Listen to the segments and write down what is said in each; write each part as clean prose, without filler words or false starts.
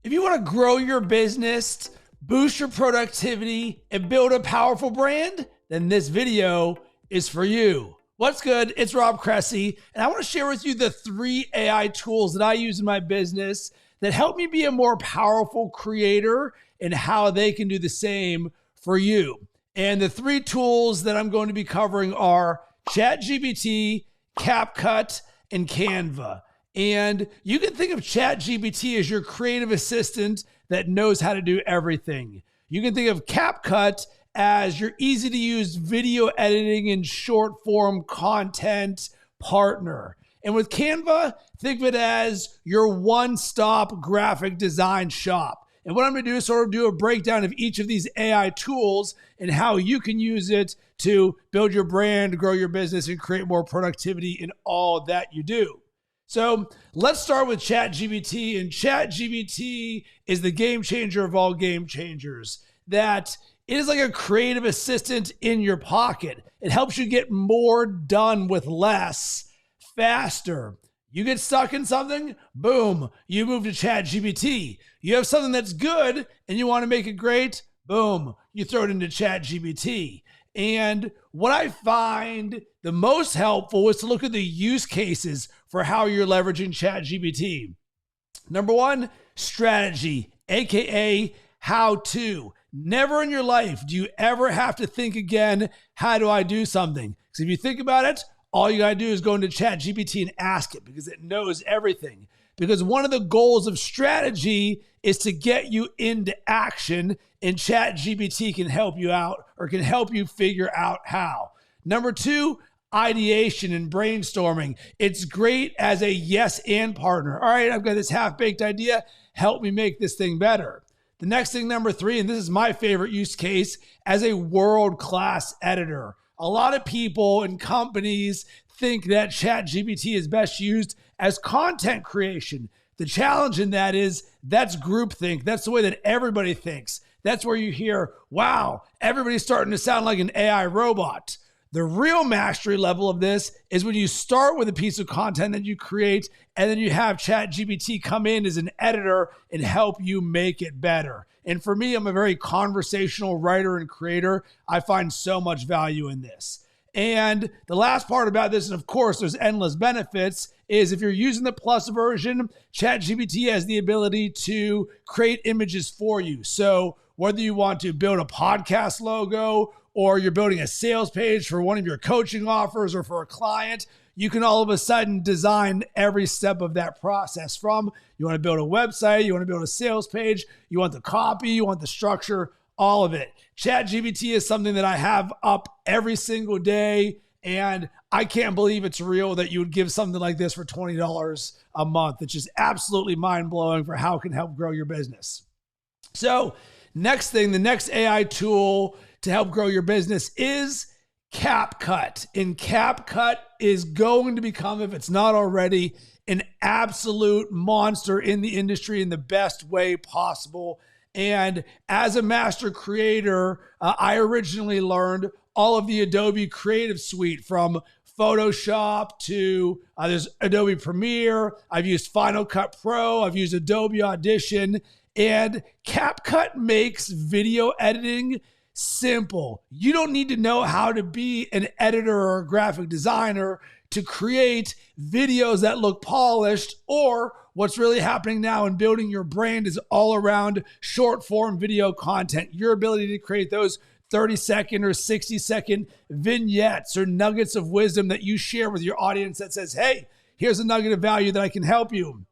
If you want to grow your business, boost your productivity, and build a powerful brand, then this video is for you. What's good? It's Rob Cressy, and I want to share with you the 3 AI tools that I use in my business that help me be a more powerful creator and how they can do the same for you. And the 3 tools that I'm going to be covering are ChatGPT, CapCut, and Canva. And you can think of ChatGPT as your creative assistant that knows how to do everything. You can think of CapCut as your easy to use video editing and short form content partner. And with Canva, think of it as your one-stop graphic design shop. And what I'm going to do is sort of do a breakdown of each of these AI tools and how you can use it to build your brand, grow your business, and create more productivity in all that you do. So let's start with ChatGPT, and ChatGPT is the game changer of all game changers. That it is like a creative assistant in your pocket. It helps you get more done with less, faster. You get stuck in something, boom, you move to ChatGPT. You have something that's good and you want to make it great, boom, you throw it into ChatGPT. And what I find the most helpful is to look at the use cases for how you're leveraging ChatGPT. Number 1, strategy, AKA how to. Never in your life do you ever have to think again, how do I do something? Because if you think about it, all you gotta do is go into ChatGPT and ask it because it knows everything. Because one of the goals of strategy is to get you into action, and ChatGPT can help you out or can help you figure out how. Number 2, ideation and brainstorming. It's great as a yes and partner. All right, I've got this half-baked idea. Help me make this thing better. The next thing, number 3, and this is my favorite use case, as a world-class editor. A lot of people and companies think that ChatGPT is best used as content creation. The challenge in that is that's groupthink. That's the way that everybody thinks. That's where you hear, wow, everybody's starting to sound like an AI robot. The real mastery level of this is when you start with a piece of content that you create and then you have ChatGPT come in as an editor and help you make it better. And for me, I'm a very conversational writer and creator. I find so much value in this. And the last part about this, and of course there's endless benefits, is if you're using the Plus version, ChatGPT has the ability to create images for you. So whether you want to build a podcast logo or you're building a sales page for one of your coaching offers or for a client, you can all of a sudden design every step of that process. From you want to build a website, you want to build a sales page, you want the copy, you want the structure, all of it. ChatGPT is something that I have up every single day, and I can't believe it's real that you would give something like this for $20 a month. It's just absolutely mind-blowing for how it can help grow your business. So next thing, the next AI tool to help grow your business is CapCut. And CapCut is going to become, if it's not already, an absolute monster in the industry in the best way possible. And as a master creator, I originally learned all of the Adobe Creative Suite, from Photoshop to there's Adobe Premiere. I've used Final Cut Pro. I've used Adobe Audition. And CapCut makes video editing simple. You don't need to know how to be an editor or a graphic designer to create videos that look polished, or what's really happening now in building your brand is all around short form video content. Your ability to create those 30-second or 60-second vignettes or nuggets of wisdom that you share with your audience that says, hey, here's a nugget of value that I can help you.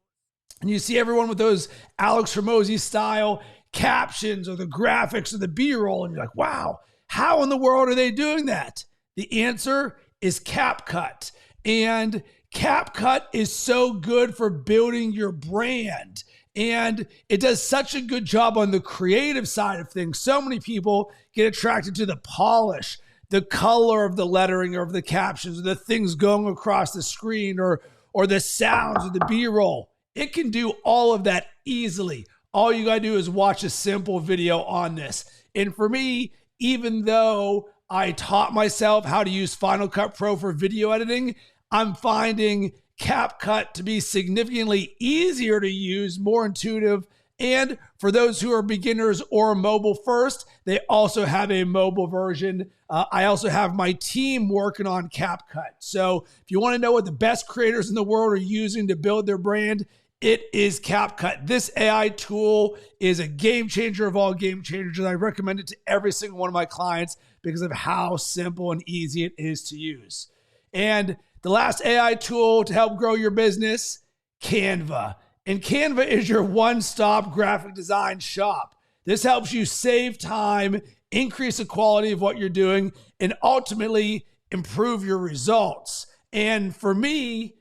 And you see everyone with those Alex Hormozy style captions or the graphics or the B-roll, and you're like, wow, how in the world are they doing that? The answer is CapCut. And CapCut is so good for building your brand. And it does such a good job on the creative side of things. So many people get attracted to the polish, the color of the lettering or of the captions, or the things going across the screen, or the sounds of the B-roll. It can do all of that easily. All you gotta do is watch a simple video on this. And for me, even though I taught myself how to use Final Cut Pro for video editing, I'm finding CapCut to be significantly easier to use, more intuitive, And for those who are beginners or mobile first, they also have a mobile version. I also have my team working on CapCut. So if you want to know what the best creators in the world are using to build their brand, it is CapCut. This AI tool is a game changer of all game changers, and I recommend it to every single one of my clients because of how simple and easy it is to use. And the last AI tool to help grow your business, Canva. And Canva is your one-stop graphic design shop. This helps you save time, increase the quality of what you're doing, and ultimately improve your results. And for me,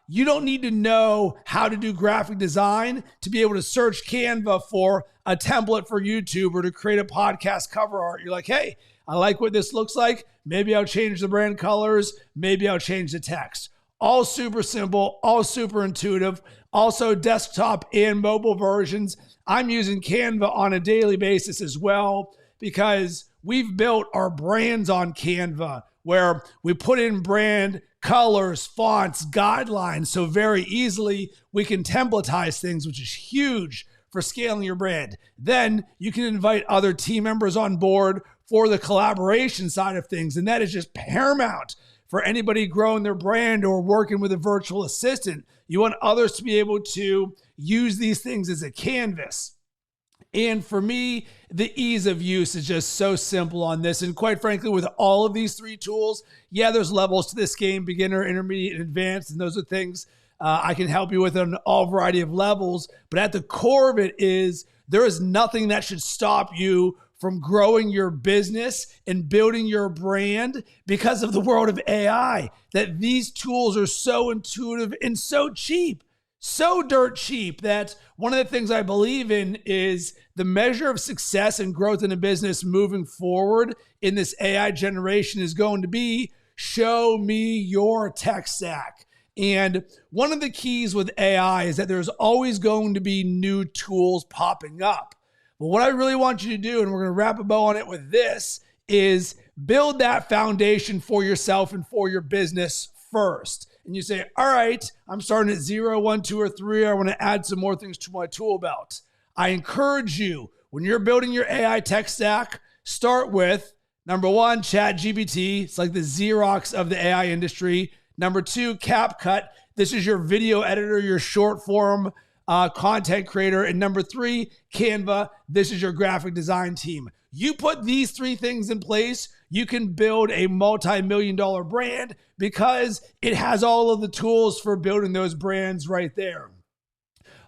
you don't need to know how to do graphic design to be able to search Canva for a template for YouTube or to create a podcast cover art. You're like, hey, I like what this looks like. Maybe I'll change the brand colors. Maybe I'll change the text. All super simple, all super intuitive. Also desktop and mobile versions. I'm using Canva on a daily basis as well because we've built our brands on Canva where we put in brand colors, fonts, guidelines. So very easily we can templatize things, which is huge for scaling your brand. Then you can invite other team members on board for the collaboration side of things. And that is just paramount for anybody growing their brand or working with a virtual assistant. You want others to be able to use these things as a canvas. And for me, the ease of use is just so simple on this. And quite frankly, with all of these three tools, yeah, there's levels to this game, beginner, intermediate, and advanced. And those are things I can help you with on all variety of levels. But at the core of it is there is nothing that should stop you from growing your business and building your brand because of the world of AI, that these tools are so intuitive and so cheap, so dirt cheap that one of the things I believe in is the measure of success and growth in a business moving forward in this AI generation is going to be show me your tech stack. And one of the keys with AI is that there's always going to be new tools popping up. But what I really want you to do, and we're going to wrap a bow on it with this, is build that foundation for yourself and for your business first. And you say, all right, I'm starting at 0, 1, 2, or 3. I want to add some more things to my tool belt. I encourage you, when you're building your AI tech stack, start with, number 1, ChatGPT. It's like the Xerox of the AI industry. Number 2, CapCut. This is your video editor, your short form content creator. And number 3, Canva. This is your graphic design team. You put these 3 things in place, you can build a multi-million-dollar brand because it has all of the tools for building those brands right there.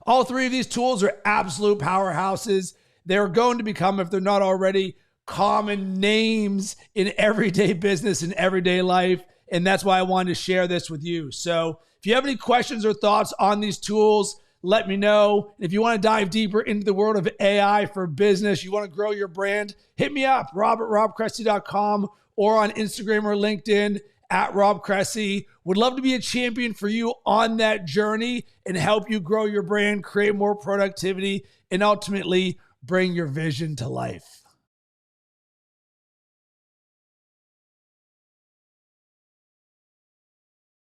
All 3 of these tools are absolute powerhouses. They're going to become, if they're not already, common names in everyday business and everyday life. And that's why I wanted to share this with you. So if you have any questions or thoughts on these tools, let me know. If you want to dive deeper into the world of AI for business, you want to grow your brand, hit me up, rob@robcressy.com or on Instagram or LinkedIn @RobCressy. Would love to be a champion for you on that journey and help you grow your brand, create more productivity, and ultimately bring your vision to life.